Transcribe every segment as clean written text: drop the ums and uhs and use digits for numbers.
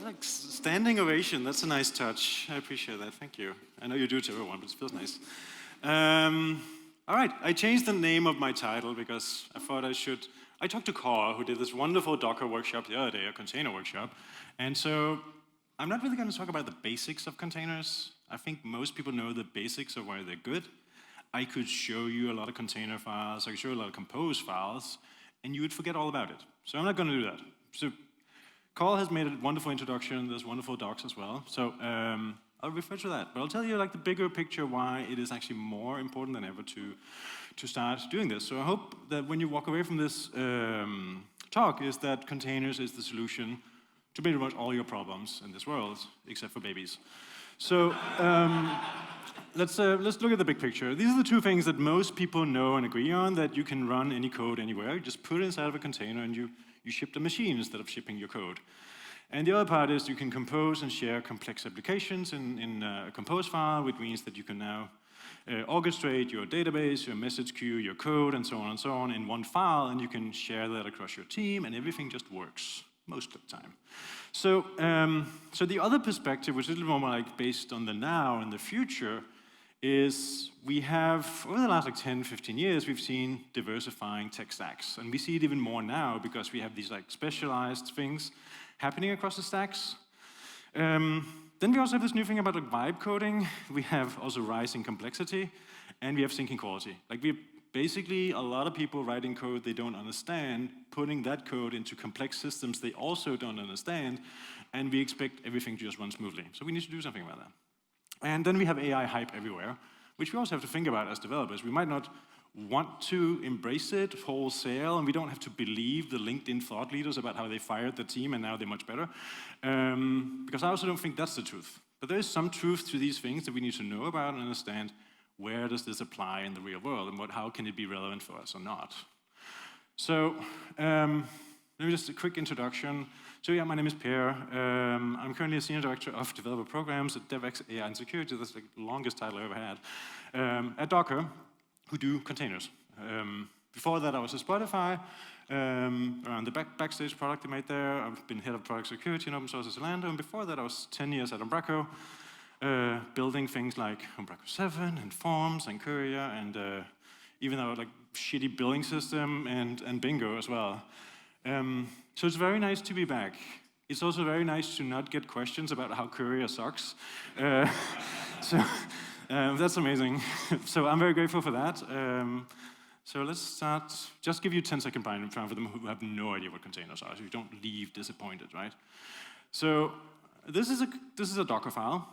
like standing ovation. That's a nice touch. I appreciate that. Thank you. I know you do it to everyone, but it feels nice. All right, I changed the name of my title because I thought I should. I talked to Carl, who did this wonderful Docker workshop the other day, a container workshop. And so I'm not really going to talk about the basics of containers. I think most people know the basics of why they're good. I could show you a lot of container files, I could show you a lot of compose files, and you would forget all about it. So I'm not going to do that. So Carl has made a wonderful introduction. There's wonderful docs as well. So I'll refer to that. But I'll tell you like the bigger picture why it is actually more important than ever to start doing this. So I hope that when you walk away from this talk is that containers is the solution to pretty much all your problems in this world, except for babies. So let's look at the big picture. These are the two things that most people know and agree on, that you can run any code anywhere. You just put it inside of a container and you ship the machine instead of shipping your code. And the other part is you can compose and share complex applications in a compose file, which means that you can now orchestrate your database, your message queue, your code, and so on in one file, and you can share that across your team, and everything just works most of the time. So, so the other perspective, which is a little more like based on the now and the future, is we have, over the last like 10, 15 years, we've seen diversifying tech stacks. And we see it even more now because we have these like specialized things happening across the stacks. Then we also have this new thing about like vibe coding. We have also rising complexity, and we have syncing quality. Like we have basically a lot of people writing code they don't understand, putting that code into complex systems they also don't understand, and we expect everything to just run smoothly. So we need to do something about that. And then we have AI hype everywhere, which we also have to think about as developers. We might not want to embrace it wholesale, and we don't have to believe the LinkedIn thought leaders about how they fired the team and now they're much better, because I also don't think that's the truth. But there is some truth to these things that we need to know about and understand where does this apply in the real world, and how can it be relevant for us or not. So maybe just a quick introduction. So yeah, my name is Per. I'm currently a Senior Director of Developer Programs at DevX AI and Security. That's like the longest title I ever had. At Docker, who do containers. Before that, I was at Spotify, around the Backstage product they made there. I've been head of product security and open source at Zalando, and before that, I was 10 years at Umbraco, building things like Umbraco 7 and Forms and Courier, and even though like shitty billing system and Bingo as well. So it's very nice to be back. It's also very nice to not get questions about how Courier sucks. So that's amazing. So I'm very grateful for that. So let's start. Just give you 10-second time for them who have no idea what containers are, so you don't leave disappointed, right? So this is a Docker file.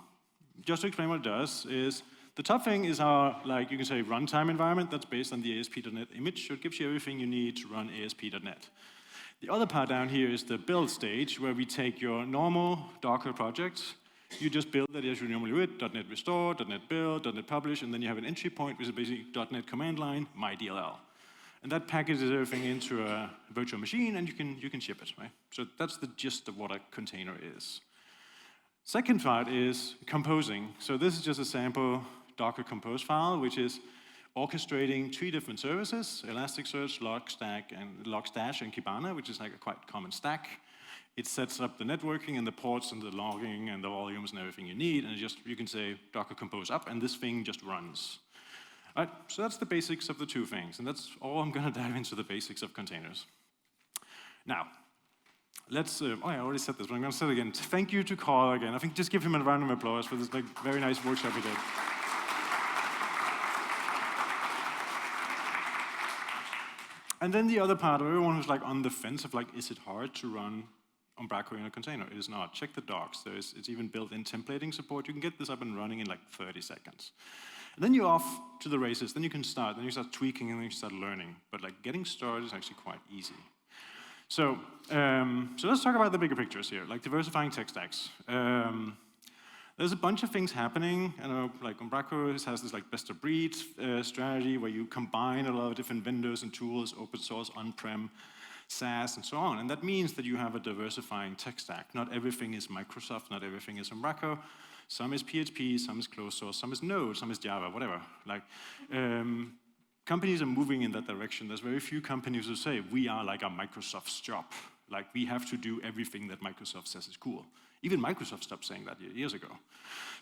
Just to explain what it does is, the top thing is our, like you can say, runtime environment that's based on the ASP.NET image, so it gives you everything you need to run ASP.NET. The other part down here is the build stage, where we take your normal Docker project, you just build that as you normally would, .NET restore, .NET build, .NET publish, and then you have an entry point, which is basically .NET command line, mydll. And that packages everything into a virtual machine, and you can ship it, right? So that's the gist of what a container is. Second part is composing. So this is just a sample Docker compose file, which is orchestrating 3 different services: Elasticsearch, Logstash, and Kibana, which is like a quite common stack. It sets up the networking and the ports and the logging and the volumes and everything you need, and you can say Docker compose up, and this thing just runs. All right, so that's the basics of the two things, and that's all I'm going to dive into, the basics of containers. Now, let's, I already said this, but I'm going to say it again. Thank you to Carl again. I think just give him a round of applause for this like very nice workshop he did. And then the other part of everyone who's like on the fence of like, is it hard to run Umbraco in a container? It is not. Check the docs. It's even built-in templating support. You can get this up and running in like 30 seconds. And then you're off to the races. Then you can start. Then you start tweaking, and then you start learning. But like getting started is actually quite easy. So, so let's talk about the bigger pictures here, like diversifying tech stacks. There's a bunch of things happening. I know, like Umbraco has this like best of breed strategy where you combine a lot of different vendors and tools, open source, on-prem, SaaS, and so on. And that means that you have a diversifying tech stack. Not everything is Microsoft, not everything is Umbraco. Some is PHP, some is closed source, some is Node, some is Java, whatever. Like, companies are moving in that direction. There's very few companies who say, we are like a Microsoft shop. Like, we have to do everything that Microsoft says is cool. Even Microsoft stopped saying that years ago.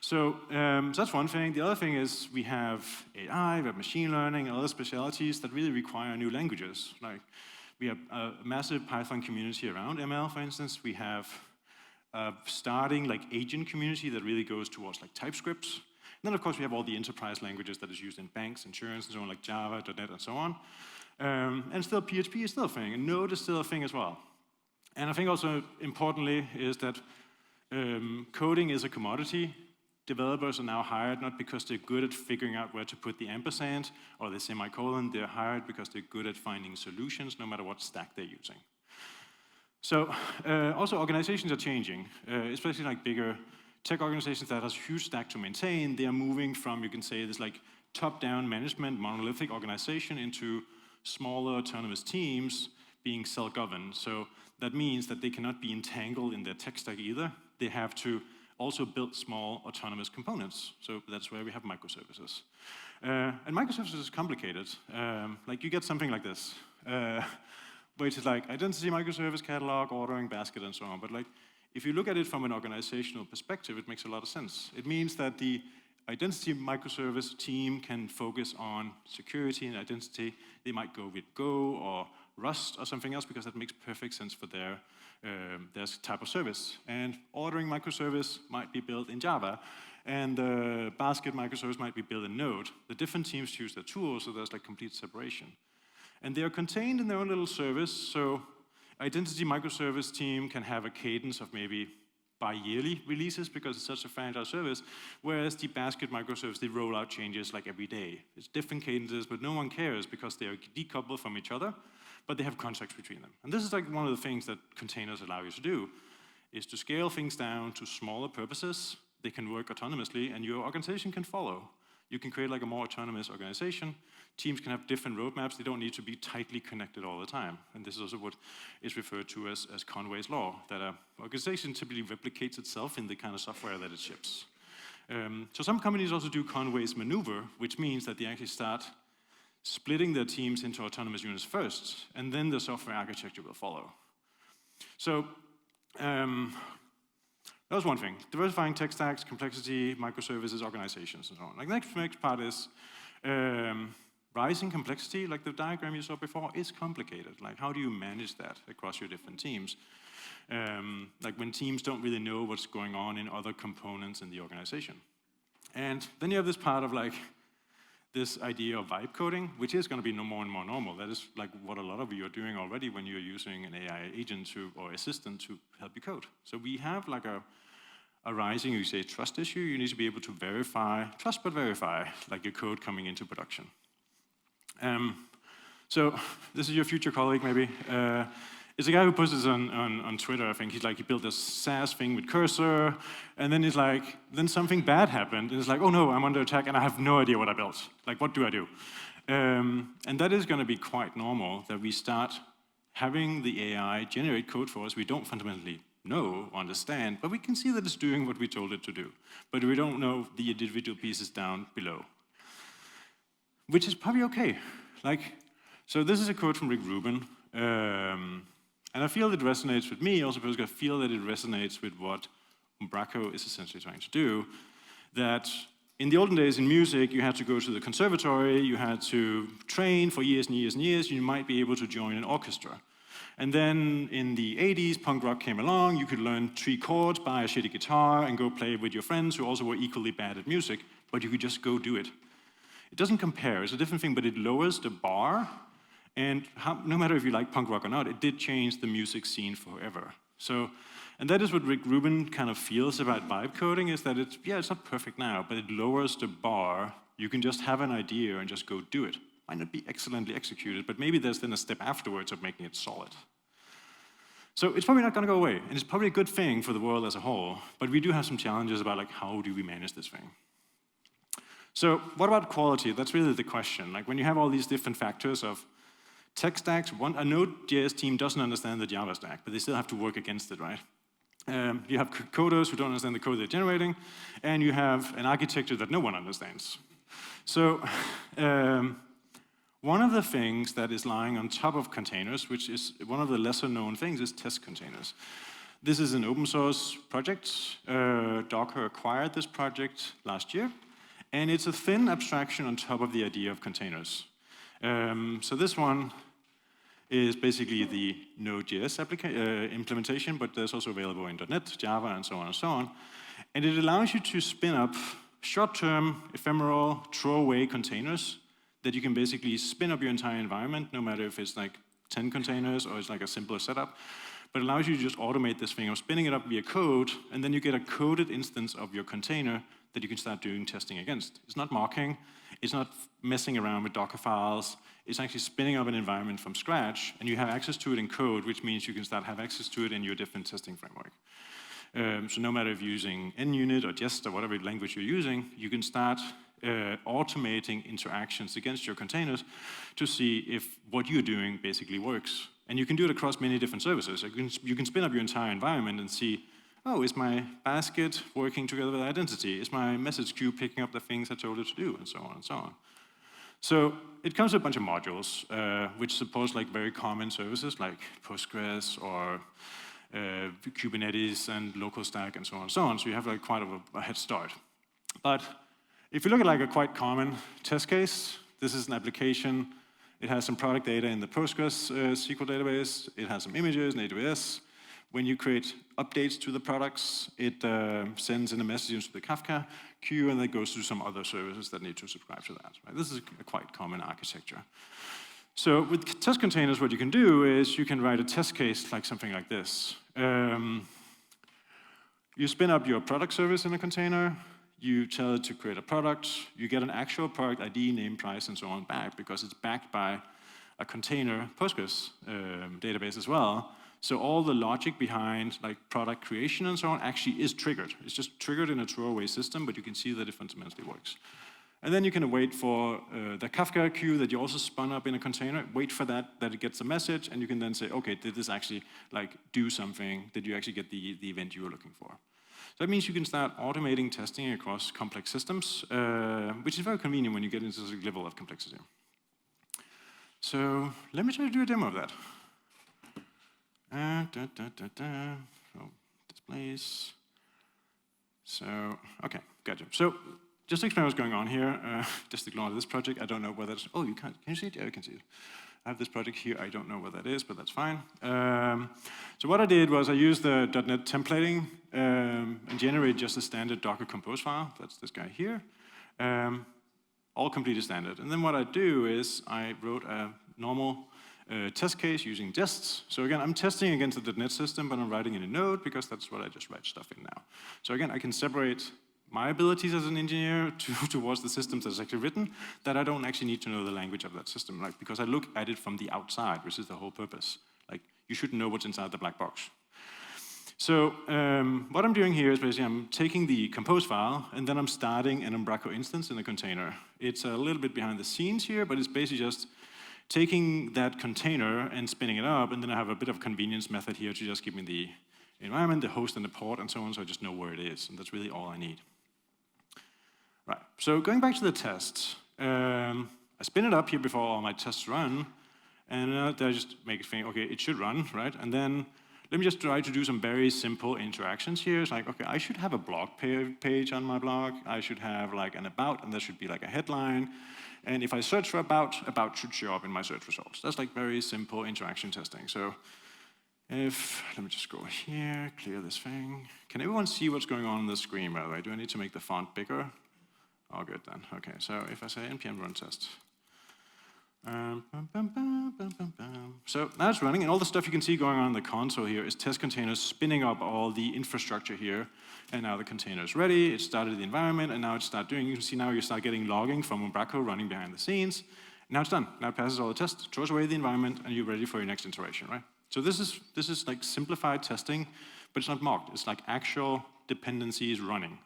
So that's one thing. The other thing is we have AI, we have machine learning, and other specialties that really require new languages. Like, we have a massive Python community around ML, for instance. We have a starting like agent community that really goes towards like TypeScript. And then, of course, we have all the enterprise languages that is used in banks, insurance, and so on, like Java, .NET, and so on. And still, PHP is still a thing, and Node is still a thing as well. And I think also importantly is that coding is a commodity. Developers are now hired not because they're good at figuring out where to put the ampersand or the semicolon. They're hired because they're good at finding solutions no matter what stack they're using. So also organizations are changing, especially like bigger tech organizations that has a huge stack to maintain. They are moving from, you can say, this like top-down management, monolithic organization into smaller autonomous teams being self-governed. So that means that they cannot be entangled in their tech stack either. They have to also build small autonomous components. So that's where we have microservices. And microservices is complicated. Like you get something like this, which is like identity microservice, catalog, ordering, basket, and so on. But like, if you look at it from an organizational perspective, it makes a lot of sense. It means that the identity microservice team can focus on security and identity. They might go with Go or Rust or something else because that makes perfect sense for their type of service. And ordering microservice might be built in Java, and the basket microservice might be built in Node. The different teams choose their tools, so there's like complete separation. And they are contained in their own little service, so identity microservice team can have a cadence of maybe bi-yearly releases because it's such a fragile service, whereas the basket microservice, they roll out changes like every day. It's different cadences, but no one cares because they are decoupled from each other, but they have contracts between them. And this is like one of the things that containers allow you to do, is to scale things down to smaller purposes. They can work autonomously, and your organization can follow. You can create like a more autonomous organization. Teams can have different roadmaps. They don't need to be tightly connected all the time. And this is also what is referred to as Conway's law, that an organization typically replicates itself in the kind of software that it ships. So some companies also do Conway's maneuver, which means that they actually start splitting their teams into autonomous units first, and then the software architecture will follow. So that was one thing. Diversifying tech stacks, complexity, microservices, organizations, and so on. Like the next part is rising complexity, like the diagram you saw before, is complicated. Like how do you manage that across your different teams? Like when teams don't really know what's going on in other components in the organization. And then you have this part of like this idea of vibe coding, which is going to be more and more normal. That is like what a lot of you are doing already when you're using an AI agent or assistant to help you code. So we have like a rising, you say, trust issue. You need to be able to verify, trust but verify, like your code coming into production. So this is your future colleague, maybe. It's a guy who posts this on Twitter, I think. He built this SaaS thing with Cursor, and then he's like, then something bad happened, and it's like, oh no, I'm under attack, and I have no idea what I built. Like, what do I do? And that is going to be quite normal, that we start having the AI generate code for us we don't fundamentally know or understand, but we can see that it's doing what we told it to do. But we don't know the individual pieces down below, which is probably okay. Like, so this is a quote from Rick Rubin, and I feel it resonates with me, also because I feel that it resonates with what Umbraco is essentially trying to do, that in the olden days in music, you had to go to the conservatory, you had to train for years and years and years, you might be able to join an orchestra. And then in the 80s, punk rock came along, you could learn 3 chords, buy a shitty guitar, and go play with your friends who also were equally bad at music, but you could just go do it. It doesn't compare, it's a different thing, but it lowers the bar. And no matter if you like punk rock or not, it did change the music scene forever. So, and that is what Rick Rubin kind of feels about vibe coding, is that it's not perfect now, but it lowers the bar. You can just have an idea and just go do it. Might not be excellently executed, but maybe there's then a step afterwards of making it solid. So it's probably not going to go away, and it's probably a good thing for the world as a whole, but we do have some challenges about like how do we manage this thing. So what about quality? That's really the question. Like when you have all these different factors of tech stacks, a Node.js team doesn't understand the Java stack, but they still have to work against it, right? You have coders who don't understand the code they're generating, and you have an architecture that no one understands. So One of the things that is lying on top of containers, which is one of the lesser known things, is test containers. This is an open source project. Docker acquired this project last year, and it's a thin abstraction on top of the idea of containers. So this one is basically the Node.js implementation, but there's also available in .NET, Java, and so on and so on. And it allows you to spin up short-term, ephemeral, throwaway containers that you can basically spin up your entire environment, no matter if it's like 10 containers or it's like a simpler setup. But it allows you to just automate this thing of spinning it up via code, and then you get a coded instance of your container that you can start doing testing against. It's not mocking, it's not messing around with Docker files, it's actually spinning up an environment from scratch, and you have access to it in code, which means you can start have access to it in your different testing framework. So no matter if you're using NUnit or Jest or whatever language you're using, you can start automating interactions against your containers to see if what you're doing basically works. And you can do it across many different services. You can spin up your entire environment and see, oh, is my basket working together with identity? Is my message queue picking up the things I told it to do? And so on and so on. So it comes with a bunch of modules, which supports like very common services like Postgres or Kubernetes and local stack and so on and so on. So you have like quite a head start. But if you look at like a quite common test case, this is an application. It has some product data in the Postgres SQL database. It has some images in AWS. When you create updates to the products, it sends in a message into the Kafka queue, and then it goes to some other services that need to subscribe to that. Right? This is a quite common architecture. So with test containers, what you can do is you can write a test case like something like this. You spin up your product service in a container. You tell it to create a product. You get an actual product ID, name, price, and so on back because it's backed by a container Postgres database as well. So all the logic behind like product creation and so on actually is triggered. It's just triggered in a throwaway system, but you can see that it fundamentally works. And then you can wait for the Kafka queue that you also spun up in a container, wait for that it gets a message, and you can then say, okay, did this actually like do something? Did you actually get the event you were looking for? So that means you can start automating testing across complex systems, which is very convenient when you get into this level of complexity. So let me try to do a demo of that. Oh, displays. So, okay, gotcha. So just to explain what's going on here, just ignore this project. I don't know whether it's, oh, you can't, can you see it? Yeah, you can see it. I have this project here. I don't know what that is, but that's fine. So what I did was I used the .NET templating and generated just a standard Docker Compose file. That's this guy here. All completely standard. And then what I do is I wrote a normal test case using tests. So again, I'm testing against the .NET system, but I'm writing in a Node because that's what I just write stuff in now. So again, I can separate my abilities as an engineer towards the systems that's actually written, that I don't actually need to know the language of that system, like, because I look at it from the outside, which is the whole purpose. Like, you should know what's inside the black box. So what I'm doing here is basically I'm taking the compose file, and then I'm starting an Umbraco instance in a container. It's a little bit behind the scenes here, but it's basically just taking that container and spinning it up, and then I have a bit of convenience method here to just give me the environment, the host, and the port, and so on, so I just know where it is, and that's really all I need. Right, so going back to the tests, I spin it up here before all my tests run, and I just make it think, okay, it should run, right? And then let me just try to do some very simple interactions here. It's like, okay, I should have a blog page on my blog. I should have like an about, and there should be like a headline. And if I search for about should show up in my search results. That's like very simple interaction testing. So let me just go here, clear this thing. Can everyone see what's going on the screen, by the way? Do I need to make the font bigger? Oh, good then. Okay, so if I say npm run test. So now it's running, and all the stuff you can see going on in the console here is test containers spinning up all the infrastructure here. And now the container is ready. It started the environment, and now it started doing. You can see now you start getting logging from Umbraco running behind the scenes. Now it's done. Now it passes all the tests, throws away the environment, and you're ready for your next iteration, right? So this is like simplified testing, but it's not mocked. It's like actual dependencies running.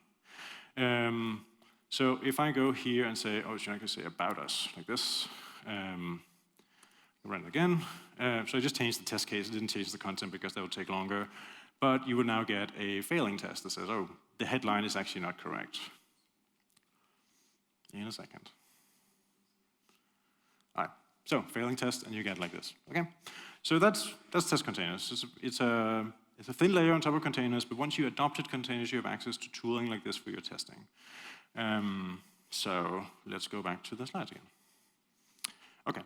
So if I go here and say, oh, should I say about us, like this, run it again. So I just changed the test case. I didn't change the content because that would take longer. But you would now get a failing test that says, oh, the headline is actually not correct. In a second. All right. So failing test, and you get like this. Okay, so that's test containers. It's a thin layer on top of containers, but once you adopted containers, you have access to tooling like this for your testing. So let's go back to the slides again. Okay,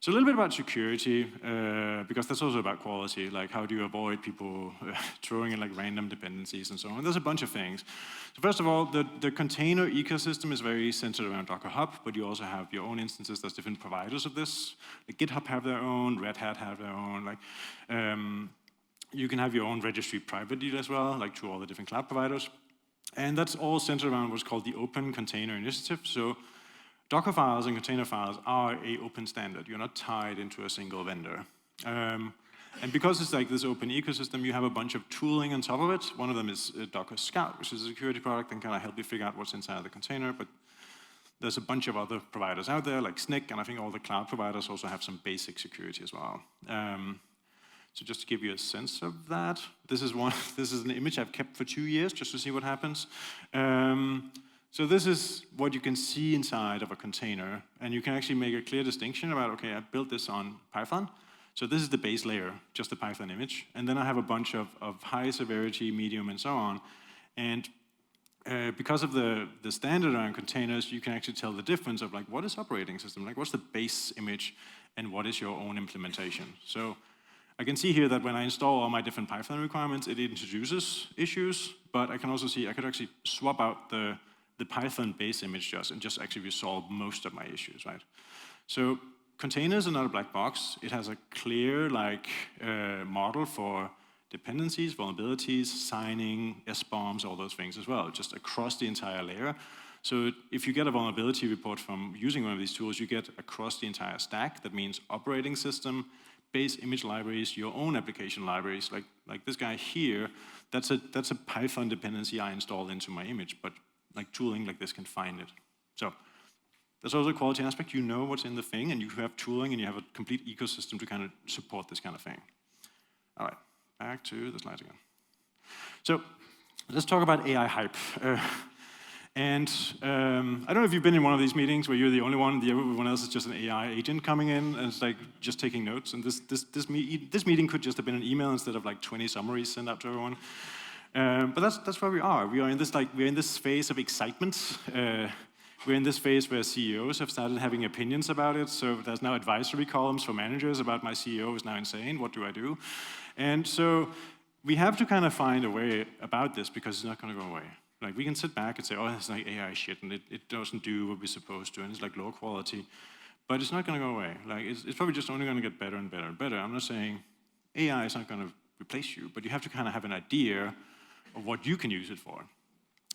so a little bit about security, because that's also about quality, like how do you avoid people throwing in like random dependencies and so on. There's a bunch of things. So first of all, the container ecosystem is very centered around Docker Hub, but you also have your own instances. There's different providers of this. Like GitHub have their own, Red Hat have their own, like, you can have your own registry privately as well, like to all the different cloud providers. And that's all centered around what's called the Open Container Initiative. So Docker files and container files are an open standard. You're not tied into a single vendor. And because it's like this open ecosystem, you have a bunch of tooling on top of it. One of them is Docker Scout, which is a security product and kind of help you figure out what's inside the container. But there's a bunch of other providers out there, like Snyk, and I think all the cloud providers also have some basic security as well. So just to give you a sense of that, this is an image I've kept for 2 years just to see what happens. So this is what you can see inside of a container, and you can actually make a clear distinction about, okay, I built this on Python, so this is the base layer, just the Python image, and then I have a bunch of high severity, medium, and so on, and because of the standard around containers, you can actually tell the difference of like, what is operating system, like what's the base image, and what is your own implementation. So I can see here that when I install all my different Python requirements, it introduces issues, but I can also see I could actually swap out the Python base image and just actually resolve most of my issues, right? So containers are not a black box. It has a clear model for dependencies, vulnerabilities, signing, SBOMs, all those things as well, just across the entire layer. So if you get a vulnerability report from using one of these tools, you get across the entire stack. That means operating system, base image libraries, your own application libraries. Like this guy here, that's a Python dependency I installed into my image, but like tooling like this can find it. So there's also a quality aspect. You know what's in the thing, and you have tooling, and you have a complete ecosystem to kind of support this kind of thing. All right, back to the slides again. So let's talk about AI hype. I don't know if you've been in one of these meetings where you're the only one, everyone else is just an AI agent coming in, and it's like just taking notes. And this meeting could just have been an email instead of like 20 summaries sent out to everyone. But that's where we are. We're in this phase of excitement. We're in this phase where CEOs have started having opinions about it. So there's now advisory columns for managers about my CEO is now insane. What do I do? And so we have to kind of find a way about this because it's not going to go away. Like we can sit back and say, oh, it's like AI shit, and it doesn't do what we're supposed to, and it's like low quality. But it's not going to go away. Like it's probably just only going to get better and better and better. I'm not saying AI is not going to replace you, but you have to kind of have an idea of what you can use it for.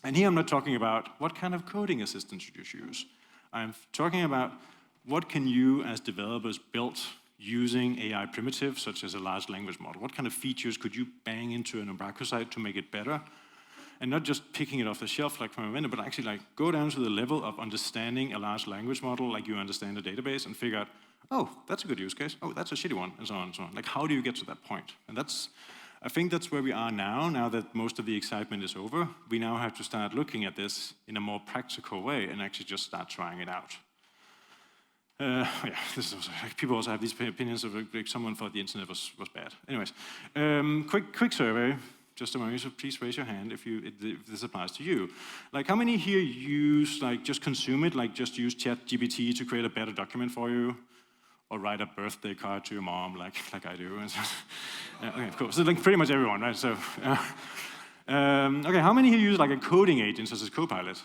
And here I'm not talking about what kind of coding assistant should you use. I'm talking about what can you as developers build using AI primitives such as a large language model. What kind of features could you bang into an Umbraco site to make it better? And not just picking it off the shelf like from a vendor, but actually like go down to the level of understanding a large language model like you understand a database and figure out, oh, that's a good use case. Oh, that's a shitty one, and so on and so on. Like how do you get to that point? And I think that's where we are now that most of the excitement is over. We now have to start looking at this in a more practical way and actually just start trying it out. Yeah, this is also, like, people also have these opinions of like someone thought the internet was bad. Anyways, quick survey, just among you, so please raise your hand if this applies to you. Like how many here use, like just consume it, like just use ChatGPT to create a better document for you? Or write a birthday card to your mom, like I do. Okay, cool. So like pretty much everyone, right? So, okay, how many here use like a coding agent such as Copilot?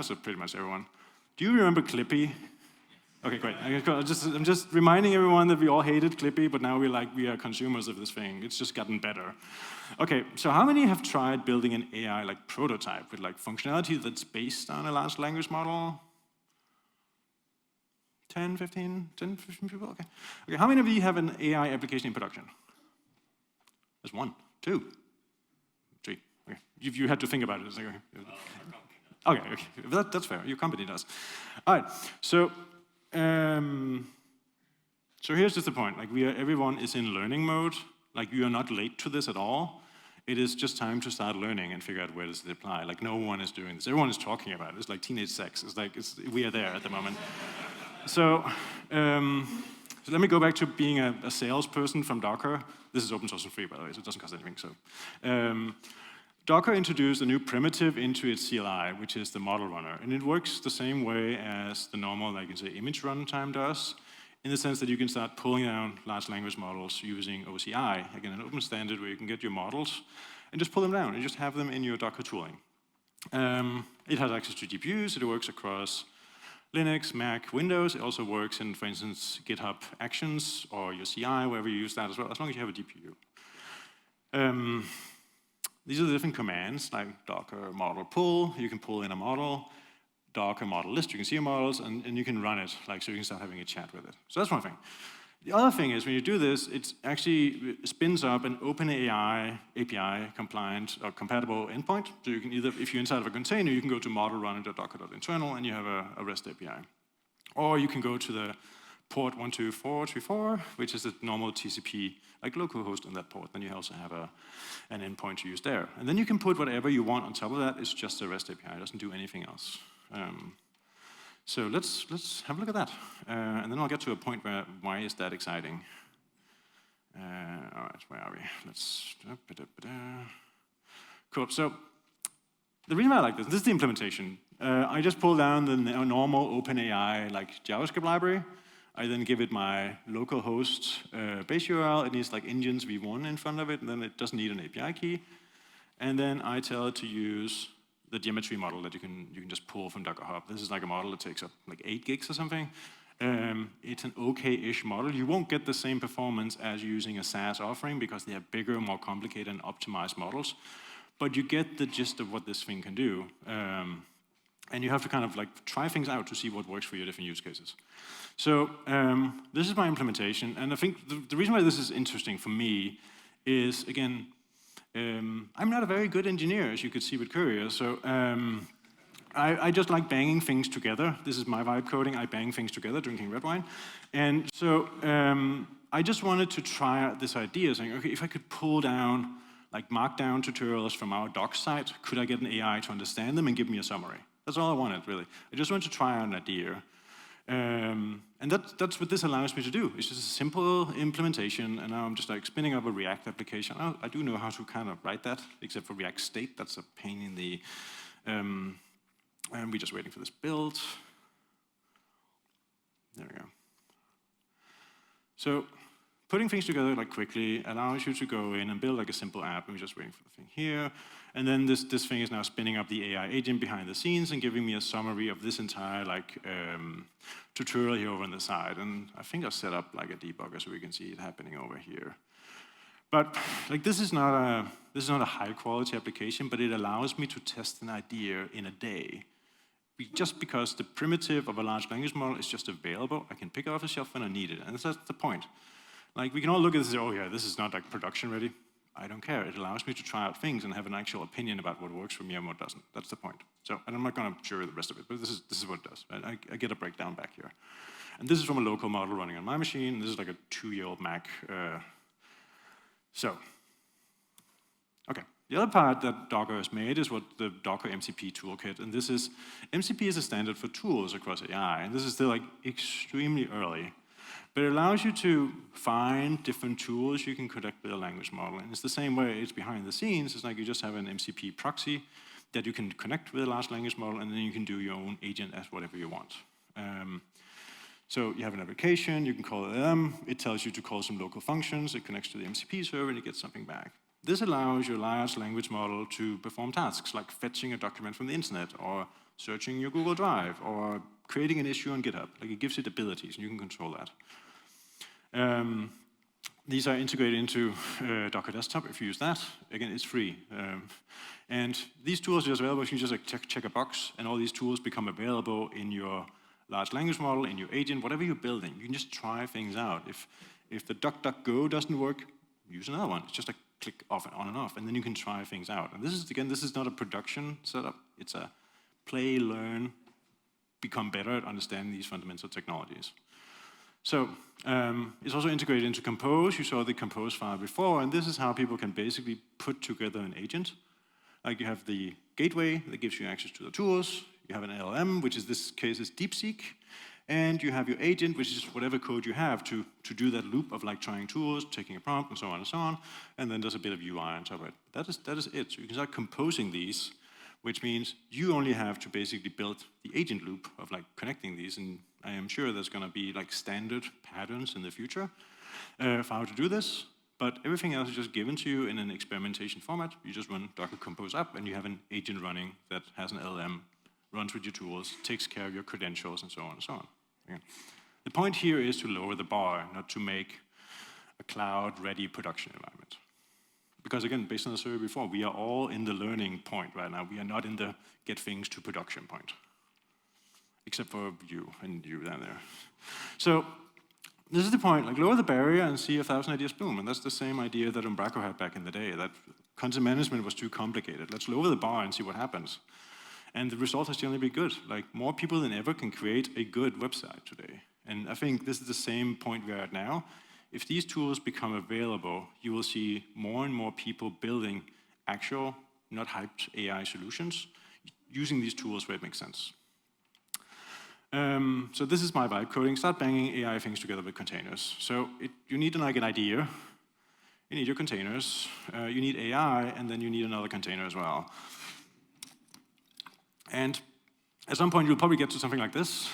So pretty much everyone. Do you remember Clippy? Okay, great. I'm just reminding everyone that we all hated Clippy, but now we are consumers of this thing. It's just gotten better. Okay, so how many have tried building an AI like prototype with like functionality that's based on a large language model? 10, 15 people? Okay. Okay, how many of you have an AI application in production? There's 1, 2, 3. Okay, you had to think about it. It's like, okay. That's fair. Your company does. All right. So here's just the point. Like everyone is in learning mode. Like you are not late to this at all. It is just time to start learning and figure out where does it apply. Like no one is doing this. Everyone is talking about it. It's like teenage sex. It's like we are there at the moment. So, so let me go back to being a salesperson from Docker. This is open source and free, by the way, so it doesn't cost anything. So, Docker introduced a new primitive into its CLI, which is the model runner. And it works the same way as the normal, like you can say, image runtime does, in the sense that you can start pulling down large language models using OCI, again, an open standard where you can get your models and just pull them down and just have them in your Docker tooling. It has access to GPUs, it works across Linux, Mac, Windows. It also works in, for instance, GitHub Actions or your CI, wherever you use that as well, as long as you have a GPU. These are the different commands, like Docker model pull. You can pull in a model. Docker model list, you can see your models, and you can run it, like, so you can start having a chat with it. So that's one thing. The other thing is when you do this, it actually spins up an OpenAI API compliant or compatible endpoint. So you can either, if you're inside of a container, you can go to model runner.docker.internal and you have a REST API. Or you can go to the port 12434, which is the normal TCP, like localhost on that port. Then you also have an endpoint to use there. And then you can put whatever you want on top of that. It's just a REST API. It doesn't do anything else. So let's have a look at that. And then I'll get to a point where, why is that exciting? All right, where are we? Let's, cool, so the reason why I like this is the implementation. I just pull down the normal OpenAI like JavaScript library. I then give it my localhost base URL. It needs like engines v1 in front of it, and then it doesn't need an API key. And then I tell it to use the geometry model that you can just pull from Docker Hub. This is like a model that takes up like 8 gigs or something. It's an okay-ish model. You won't get the same performance as using a SaaS offering because they have bigger, more complicated, and optimized models. But you get the gist of what this thing can do. And you have to kind of like try things out to see what works for your different use cases. So this is my implementation. And I think the reason why this is interesting for me is, again, I'm not a very good engineer, as you could see with Courier, so I just like banging things together. This is my vibe coding. I bang things together, drinking red wine. And so I just wanted to try out this idea, saying, okay, if I could pull down like markdown tutorials from our docs site, could I get an AI to understand them and give me a summary? That's all I wanted, really. I just wanted to try out an idea. And that's what this allows me to do. It's just a simple implementation, and now I'm just like spinning up a React application. Oh, I do know how to kind of write that, except for React state. That's a pain in the... and we're just waiting for this build. There we go. So putting things together like quickly allows you to go in and build like a simple app, and we're just waiting for the thing here. And then this thing is now spinning up the AI agent behind the scenes and giving me a summary of this entire like tutorial here over on the side. And I think I'll set up like a debugger so we can see it happening over here. But like this is not a high quality application, but it allows me to test an idea in a day. Just because the primitive of a large language model is just available, I can pick it off the shelf when I need it. And that's the point. Like we can all look at this and say, oh yeah, this is not like production ready. I don't care. It allows me to try out things and have an actual opinion about what works for me and what doesn't. That's the point. So, and I'm not going to show you the rest of it, but this is what it does. I get a breakdown back here. And this is from a local model running on my machine. This is like a 2-year-old Mac. Okay. The other part that Docker has made is what the Docker MCP toolkit. And this is, MCP is a standard for tools across AI. And this is still like extremely early. But it allows you to find different tools you can connect with a language model. And it's the same way it's behind the scenes. It's like you just have an MCP proxy that you can connect with a large language model, and then you can do your own agent as whatever you want. So you have an application, you can call it it tells you to call some local functions, it connects to the MCP server, and you get something back. This allows your large language model to perform tasks like fetching a document from the internet, or searching your Google Drive, or creating an issue on GitHub. Like it gives it abilities, and you can control that. These are integrated into Docker Desktop. If you use that, again, it's free. And these tools are just available. You can just like check a box, and all these tools become available in your large language model, in your agent, whatever you're building. You can just try things out. If the DuckDuckGo doesn't work, use another one. It's just a click off and on and off, and then you can try things out. And this is, again, this is not a production setup. It's a play, learn, become better at understanding these fundamental technologies. So it's also integrated into Compose. You saw the Compose file before, and this is how people can basically put together an agent. Like you have the gateway that gives you access to the tools. You have an LLM, which in this case is DeepSeek. and you have your agent, which is whatever code you have to do that loop of like trying tools, taking a prompt, and so on, and then there's a bit of UI on top of it. That is it. So you can start composing these, which means you only have to basically build the agent loop of like connecting these, and I am sure there's going to be like standard patterns in the future for how to do this, but everything else is just given to you in an experimentation format. You just run Docker compose up, and you have an agent running that has an LLM, runs with your tools, takes care of your credentials, and so on and so on. Okay. The point here is to lower the bar, not to make a cloud-ready production environment. Because again, based on the survey before, we are all in the learning point right now. We are not in the get things to production point. Except for you and you down there. So this is the point, like lower the barrier and see 1,000 ideas boom. And that's the same idea that Umbraco had back in the day, that content management was too complicated. Let's lower the bar and see what happens. And the result has generally been good. Like more people than ever can create a good website today. And I think this is the same point we're at now. If these tools become available, you will see more and more people building actual, not hyped AI solutions using these tools where it makes sense. So this is my vibe coding. Start banging AI things together with containers. So you need like an idea. You need your containers. You need AI, and then you need another container as well. And at some point, you'll probably get to something like this,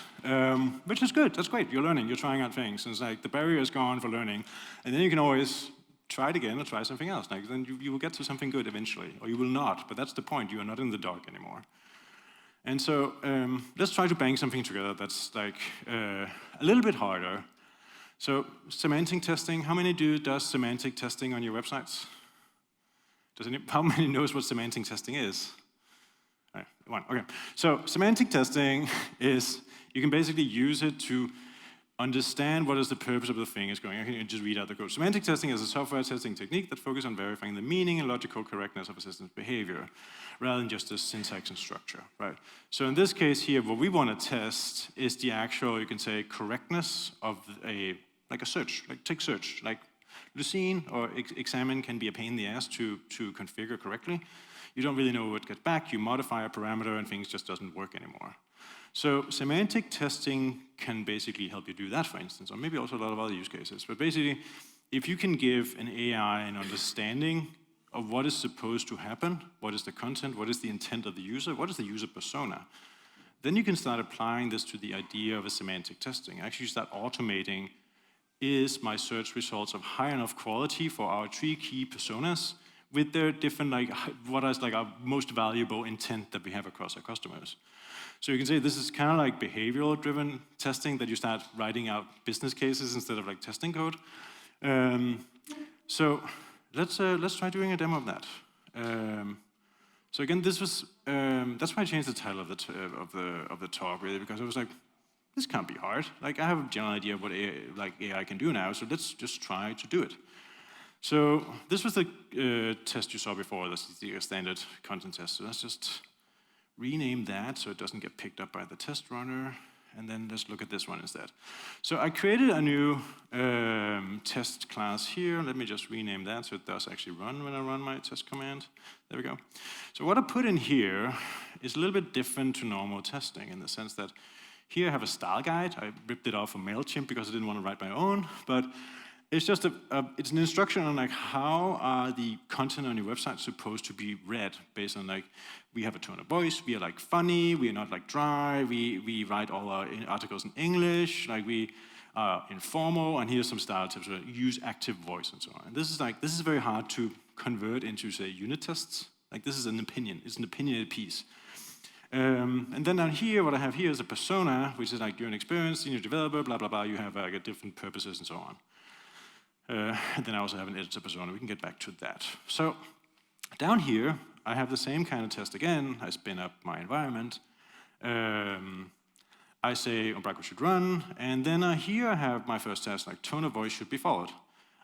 which is good. That's great. You're learning. You're trying out things. And it's like the barrier is gone for learning. And then you can always try it again or try something else. Like, then you will get to something good eventually, or you will not. But that's the point. You are not in the dark anymore. And so let's try to bang something together that's like a little bit harder. So semantic testing. How many does semantic testing on your websites? How many knows what semantic testing is? One, okay. So semantic testing is, you can basically use it to understand what is the purpose of the thing is going. I can just read out the code. Semantic testing is a software testing technique that focuses on verifying the meaning and logical correctness of a system's behavior, rather than just the syntax and structure, right? So in this case here, what we want to test is the actual, you can say, correctness of a search, like take search, like Lucene or examine can be a pain in the ass to configure correctly. You don't really know what gets back, you modify a parameter and things just doesn't work anymore. So semantic testing can basically help you do that, for instance, or maybe also a lot of other use cases. But basically, if you can give an AI an understanding of what is supposed to happen, what is the content, what is the intent of the user, what is the user persona, then you can start applying this to the idea of a semantic testing. Actually start automating, is my search results of high enough quality for our 3 key personas with their different, like, what is like our most valuable intent that we have across our customers. So you can say this is kind of like behavioral-driven testing, that you start writing out business cases instead of like testing code. So let's try doing a demo of that. So again, this was that's why I changed the title of the talk, really, because I was like, this can't be hard. Like, I have a general idea of what AI can do now, so let's just try to do it. So this was the test you saw before. This is the standard content test. So let's just rename that so it doesn't get picked up by the test runner. And then let's look at this one instead. So I created a new test class here. Let me just rename that so it does actually run when I run my test command. There we go. So what I put in here is a little bit different to normal testing, in the sense that here I have a style guide. I ripped it off of MailChimp because I didn't want to write my own. But it's just it's an instruction on like how are the content on your website supposed to be read, based on like, we have a tone of voice, we are like funny, we are not like dry, we write all our articles in English, like we are informal, and here's some style tips, use active voice and so on. And this is very hard to convert into, say, unit tests. Like, this is an opinion, it's an opinionated piece. And then down here, what I have here is a persona, which is like, you're an experienced senior developer, blah, blah, blah, you have different purposes and so on. And then I also have an editor persona. We can get back to that. So down here, I have the same kind of test again. I spin up my environment. I say Umbraco should run. And then here I have my first test, like tone of voice should be followed.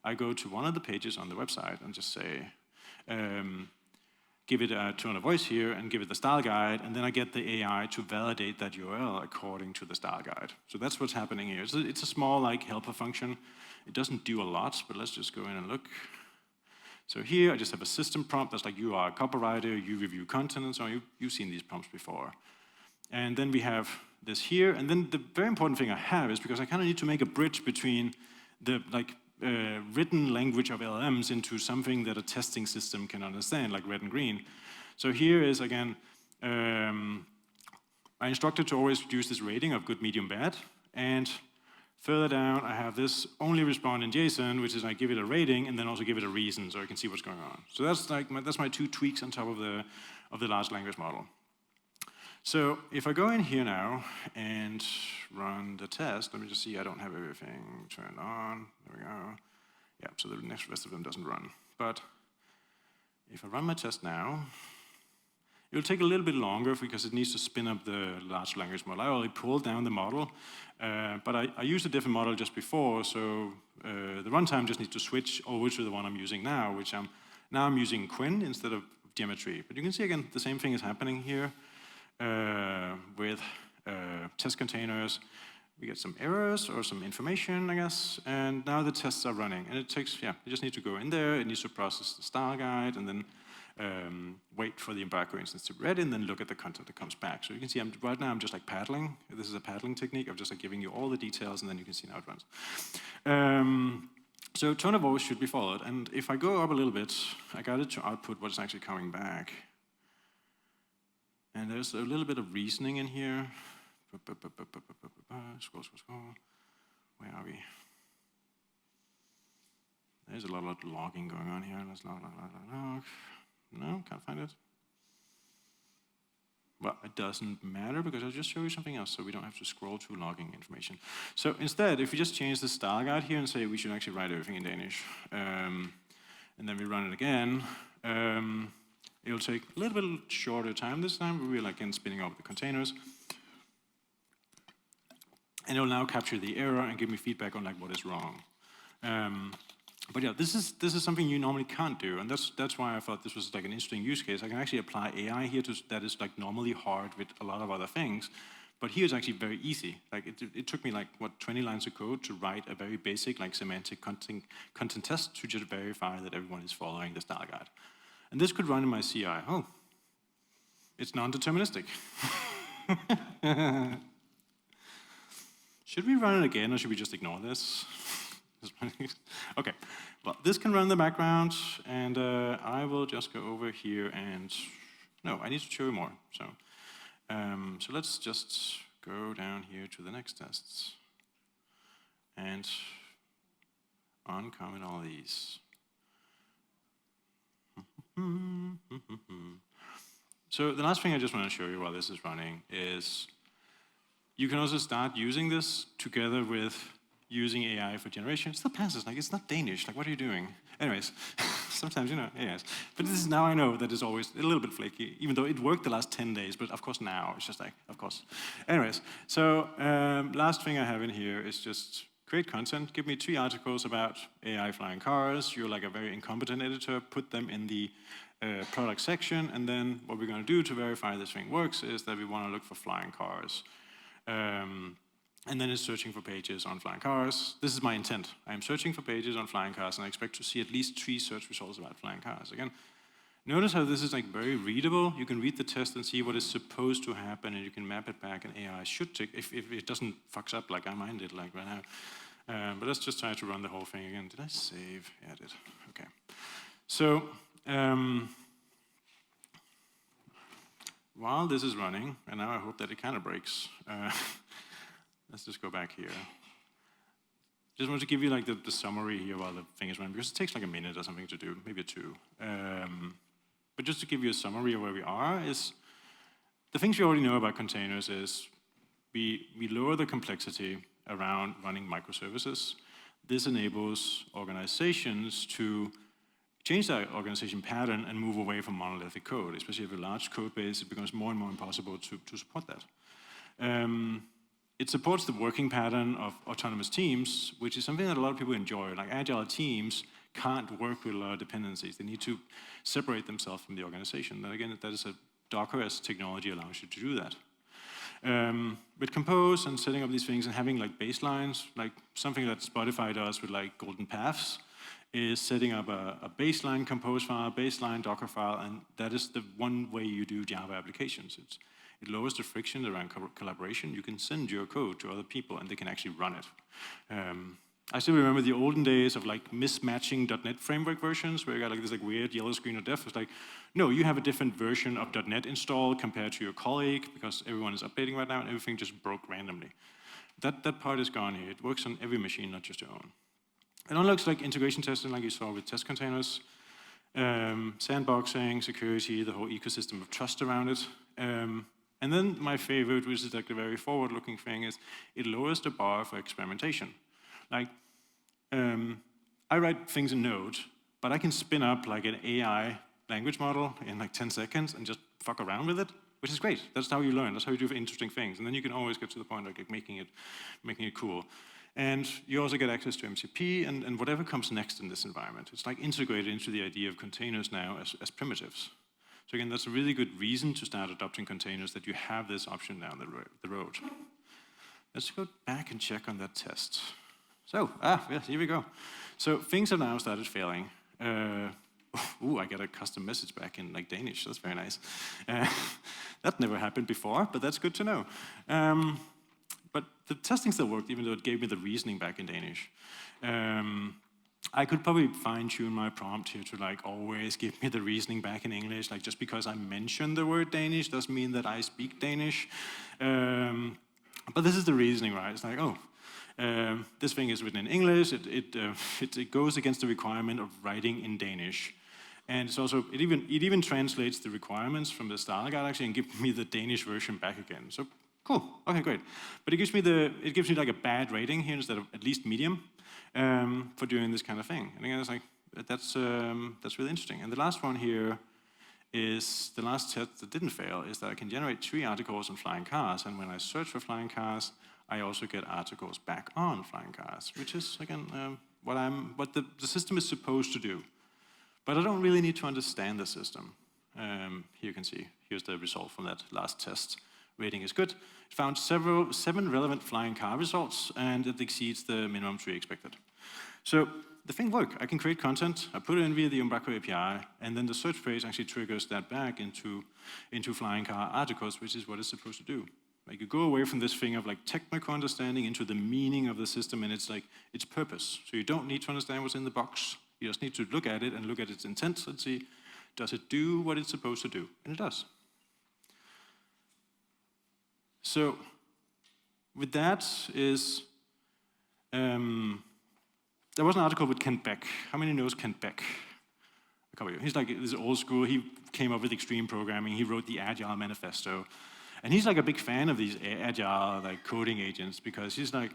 I go to one of the pages on the website and just say, give it a tone of voice here and give it the style guide. And then I get the AI to validate that URL according to the style guide. So that's what's happening here. It's a small like helper function. It doesn't do a lot, but let's just go in and look. So here I just have a system prompt that's like, you are a copywriter, you review content and so on. You've seen these prompts before. And then we have this here, and then the very important thing I have is because I kind of need to make a bridge between the written language of LLMs into something that a testing system can understand, like red and green. So here is, again, I instructed to always use this rating of good, medium, bad, and further down I have this only respond in JSON, which is I give it a rating and then also give it a reason so I can see what's going on. So that's like that's my 2 tweaks on top of the large language model. So if I go in here now and run the test, let me just see I don't have everything turned on. There we go. Yeah, so the next rest of them doesn't run. But if I run my test now, it'll take a little bit longer because it needs to spin up the large language model. I already pulled down the model, but I used a different model just before, so the runtime just needs to switch over to the one I'm using now, which I'm using Quinn instead of geometry. But you can see again, the same thing is happening here with test containers. We get some errors or some information, I guess, and now the tests are running. And it takes, you just need to go in there, it needs to process the style guide, and then wait for the Umbraco instance to be ready, and then look at the content that comes back. So you can see right now I'm just like paddling. This is a paddling technique of just like giving you all the details, and then you can see how it runs. So tone of voice should be followed. And if I go up a little bit, I got it to output what is actually coming back. And there's a little bit of reasoning in here. Scroll. Where are we? There's a lot of logging going on here. Let's log. No, can't find it. Well, it doesn't matter because I'll just show you something else so we don't have to scroll through logging information. So instead, if we just change the style guide here and say we should actually write everything in Danish, and then we run it again, it'll take a little bit shorter time this time. We're like in spinning up the containers. And it'll now capture the error and give me feedback on like what is wrong. But yeah, this is something you normally can't do, and that's why I thought this was like an interesting use case. I can actually apply AI here that is like normally hard with a lot of other things, but here it's actually very easy. Like it took me like 20 lines of code to write a very basic like semantic content test to just verify that everyone is following the style guide. And this could run in my CI. Oh, it's non-deterministic. Should we run it again, or should we just ignore this? Okay, well, this can run in the background, and I will just go over here and, no, I need to show you more. So let's just go down here to the next tests and uncomment all these. So the last thing I just want to show you while this is running is you can also start using this together with using AI for generation. It still passes, like it's not Danish, like what are you doing? Anyways, sometimes, AIs. But this is now I know that it's always a little bit flaky, even though it worked the last 10 days, but of course now, it's just like, of course. Anyways, so last thing I have in here is just create content, give me 3 articles about AI flying cars. You're like a very incompetent editor, put them in the product section, and then what we're gonna do to verify this thing works is that we wanna look for flying cars. And then it's searching for pages on flying cars. This is my intent. I'm searching for pages on flying cars, and I expect to see at least 3 search results about flying cars. Again, notice how this is like very readable. You can read the test and see what is supposed to happen, and you can map it back, and AI should tick if it doesn't fucks up like I mine did like right now. But let's just try to run the whole thing again. Did I save? Yeah, I did. Okay. So while this is running, and now I hope that it kind of breaks. Let's just go back here. Just want to give you like the summary here while the thing is running, because it takes like a minute or something to do, maybe 2. But just to give you a summary of where we are is, the things you already know about containers is we lower the complexity around running microservices. This enables organizations to change their organization pattern and move away from monolithic code. Especially if you have a large code base, it becomes more and more impossible to support that. It supports the working pattern of autonomous teams, which is something that a lot of people enjoy. Like agile teams can't work with a lot of dependencies. They need to separate themselves from the organization. And again, that is a Docker as technology allows you to do that. With Compose and setting up these things and having like baselines, like something that Spotify does with like golden paths, is setting up a baseline compose file, baseline Docker file, and that is the one way you do Java applications. It lowers the friction around collaboration. You can send your code to other people and they can actually run it. I still remember the olden days of like mismatching .NET framework versions where you got like this like weird yellow screen of death. It's like, no, you have a different version of .NET installed compared to your colleague because everyone is updating right now and everything just broke randomly. That part is gone here. It works on every machine, not just your own. It unlocks like integration testing like you saw with test containers, sandboxing, security, the whole ecosystem of trust around it. And then my favorite, which is like the very forward-looking thing, is it lowers the bar for experimentation. Like, I write things in Node, but I can spin up like an AI language model in like 10 seconds and just fuck around with it, which is great. That's how you learn. That's how you do interesting things. And then you can always get to the point of like making it cool. And you also get access to MCP and whatever comes next in this environment. It's like integrated into the idea of containers now as primitives. So again, that's a really good reason to start adopting containers, that you have this option down the road. Let's go back and check on that test. So, yes, here we go. So things have now started failing. Ooh, I get a custom message back in like Danish. That's very nice. That never happened before, but that's good to know. But the testing still worked, even though it gave me the reasoning back in Danish. I could probably fine-tune my prompt here to like always give me the reasoning back in English. Like just because I mention the word Danish doesn't mean that I speak Danish. But this is the reasoning, right? It's like, oh, this thing is written in English. It goes against the requirement of writing in Danish. And it's also, it even translates the requirements from the style guide actually and gives me the Danish version back again. So cool, okay, great. But it gives me like a bad rating here instead of at least medium for doing this kind of thing. And again, it's like, that's really interesting. And the last one here is, the last test that didn't fail is that I can generate 3 articles on flying cars. And when I search for flying cars, I also get articles back on flying cars, which is, again, what the system is supposed to do. But I don't really need to understand the system. Here you can see, here's the result from that last test. Rating is good. It found 7 relevant flying car results, and it exceeds the minimum 3 expected. So the thing worked. I can create content, I put it in via the Umbraco API, and then the search phrase actually triggers that back into flying car articles, which is what it's supposed to do. Like you go away from this thing of like technical understanding into the meaning of the system, and it's like its purpose. So you don't need to understand what's in the box. You just need to look at it and look at its intent and see, does it do what it's supposed to do? And it does. So with that is, there was an article with Kent Beck. How many knows Kent Beck? A couple of you. He's like this old school. He came up with extreme programming. He wrote the Agile Manifesto. And he's like a big fan of these agile like coding agents because he's like,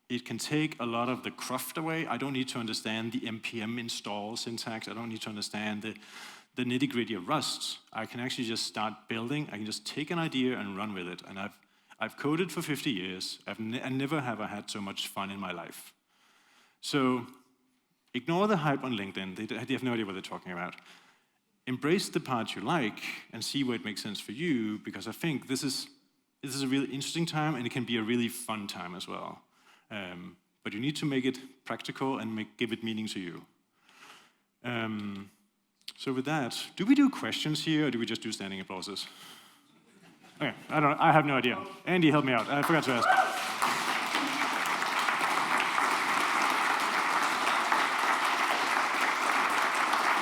it can take a lot of the cruft away. I don't need to understand the npm install syntax. I don't need to understand the nitty-gritty of Rust. I can actually just start building. I can just take an idea and run with it. And I've coded for 50 years. I never have I had so much fun in my life. So ignore the hype on LinkedIn. They have no idea what they're talking about. Embrace the parts you like and see where it makes sense for you, because I think this is a really interesting time and it can be a really fun time as well. But you need to make it practical and give it meaning to you. So with that, do we do questions here or do we just do standing applauses? Okay, I have no idea. Andy, help me out. I forgot to ask.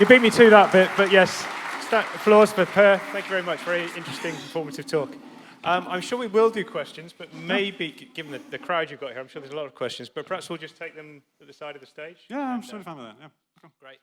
You beat me to that bit, but yes, applause for Per. Thank you very much. Very interesting, informative talk. I'm sure we will do questions, but maybe, given the crowd you've got here, I'm sure there's a lot of questions, but perhaps we'll just take them to the side of the stage. Yeah, I'm totally fine with that. Yeah. Cool. Great.